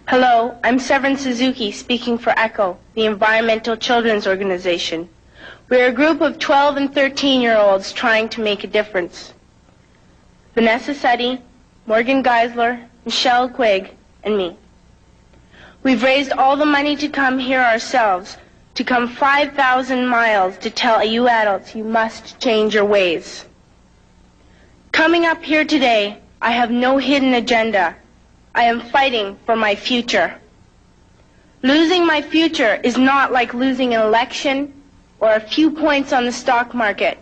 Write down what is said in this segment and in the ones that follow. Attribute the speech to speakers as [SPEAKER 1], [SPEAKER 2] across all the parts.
[SPEAKER 1] Hello, I'm Severin Suzuki speaking for ECHO, the Environmental Children's Organization. We're a group of 12 and 13-year-olds trying to make a difference. Vanessa Seti, Morgan Geisler, Michelle Quigg, and me. We've raised all the money to come here ourselves, to come 5,000 miles to tell you adults you must change your ways. Coming up here today, I have no hidden agenda. I am fighting for my future. Losing my future is not like losing an election or a few points on the stock market.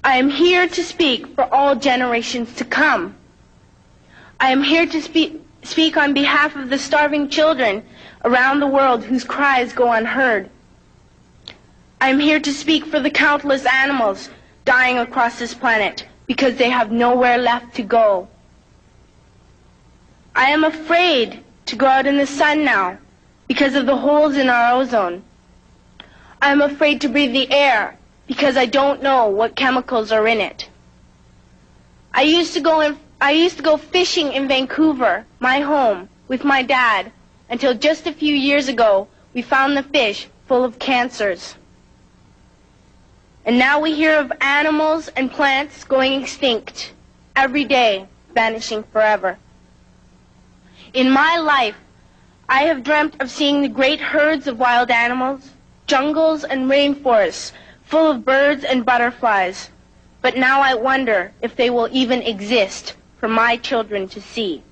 [SPEAKER 1] I am here to speak for all generations to come. I am here to speak on behalf of the starving children around the world whose cries go unheard. I am here to speak for the countless animals dying across this planet because they have nowhere left to go. I am afraid to go out in the sun now because of the holes in our ozone. I am afraid to breathe the air because I don't know what chemicals are in it. I used to go fishing in Vancouver, my home, with my dad, until just a few years ago we found the fish full of cancers. And now we hear of animals and plants going extinct, every day vanishing forever. In my life, I have dreamt of seeing the great herds of wild animals, jungles and rainforests full of birds and butterflies. But now I wonder if they will even exist for my children to see.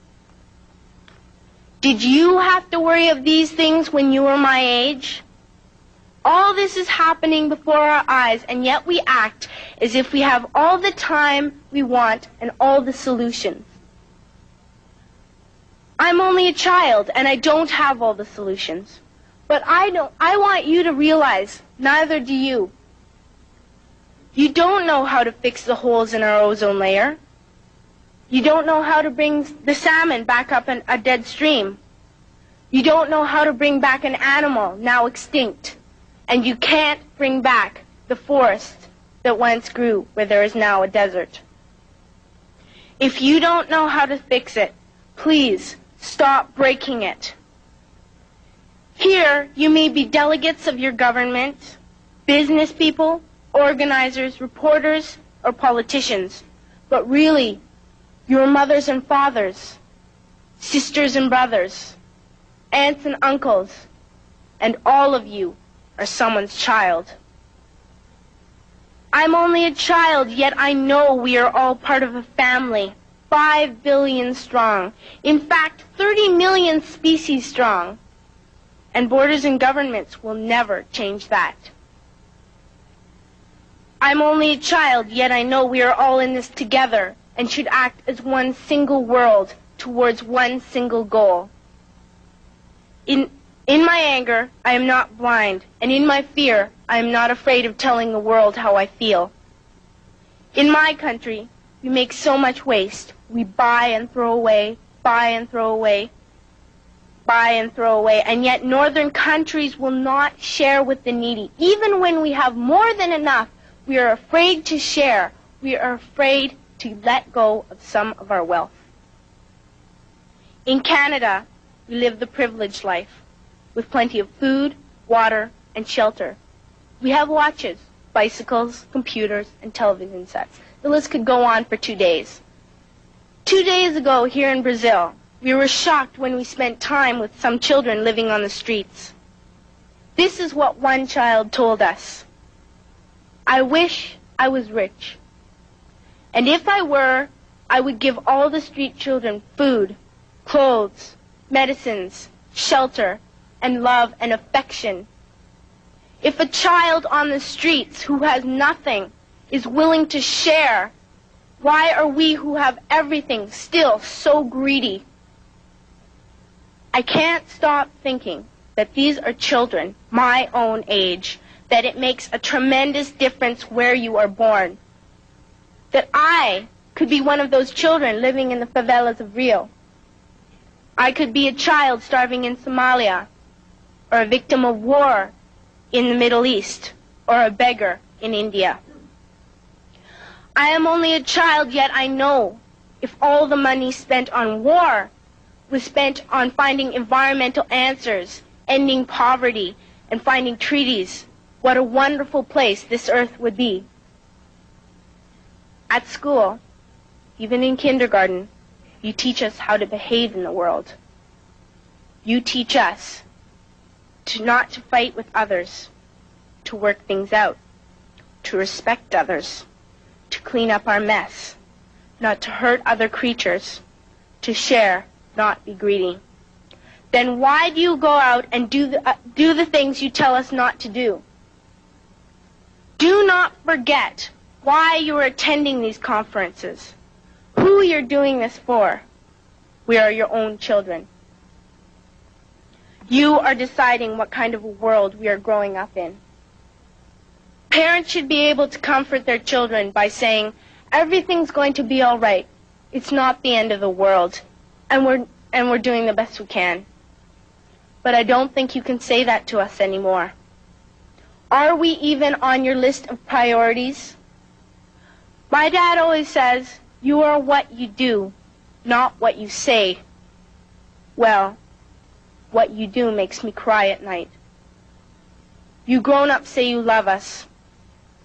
[SPEAKER 1] Did you have to worry of these things when you were my age? All this is happening before our eyes, and yet we act as if we have all the time we want and all the solutions. I'm only a child, and I don't have all the solutions. But I want you to realize, neither do you. You don't know how to fix the holes in our ozone layer. You don't know how to bring the salmon back up in a dead stream. You don't know how to bring back an animal now extinct. And you can't bring back the forest that once grew where there is now a desert. If you don't know how to fix it, please stop breaking it. Here, you may be delegates of your government, business people, organizers, reporters, or politicians, but really, your mothers and fathers, sisters and brothers, aunts and uncles, and all of you are someone's child. I'm only a child, yet I know we are all part of a family, 5 billion strong. In fact, 30 million species strong. And borders and governments will never change that. I'm only a child, yet I know we are all in this together and should act as one single world towards one single goal. In my anger, I am not blind, and in my fear, I am not afraid of telling the world how I feel. In my country, we make so much waste. We buy and throw away, buy and throw away, buy and throw away, and yet northern countries will not share with the needy. Even when we have more than enough, we are afraid to share. We are afraid to let go of some of our wealth. In Canada, we live the privileged life, with plenty of food, water, and shelter. We have watches, bicycles, computers, and television sets. The list could go on for 2 days. 2 days ago, here in Brazil, we were shocked when we spent time with some children living on the streets. This is what one child told us. I wish I was rich. And if I were, I would give all the street children food, clothes, medicines, shelter, and love and affection. If a child on the streets who has nothing is willing to share, why are we who have everything still so greedy? I can't stop thinking that these are children my own age, that it makes a tremendous difference where you are born. That I could be one of those children living in the favelas of Rio. I could be a child starving in Somalia, or a victim of war in the Middle East, or a beggar in India. I am only a child, yet I know if all the money spent on war was spent on finding environmental answers, ending poverty, and finding treaties, what a wonderful place this earth would be. At school, even in kindergarten, you teach us how to behave in the world. You teach us not to fight with others, to work things out, to respect others, to clean up our mess, not to hurt other creatures, to share, not be greedy. Then why do you go out and do the things you tell us not to do? Do not forget why you are attending these conferences, who you're doing this for. We are your own children. You are deciding what kind of a world we are growing up in. Parents should be able to comfort their children by saying, everything's going to be all right. It's not the end of the world, and we're doing the best we can. But I don't think you can say that to us anymore. Are we even on your list of priorities? My dad always says, you are what you do, not what you say. Well, what you do makes me cry at night. You grown-ups say you love us,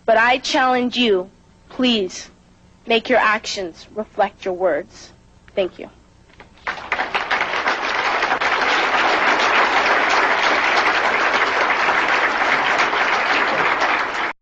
[SPEAKER 1] but I challenge you, please, make your actions reflect your words. Thank you.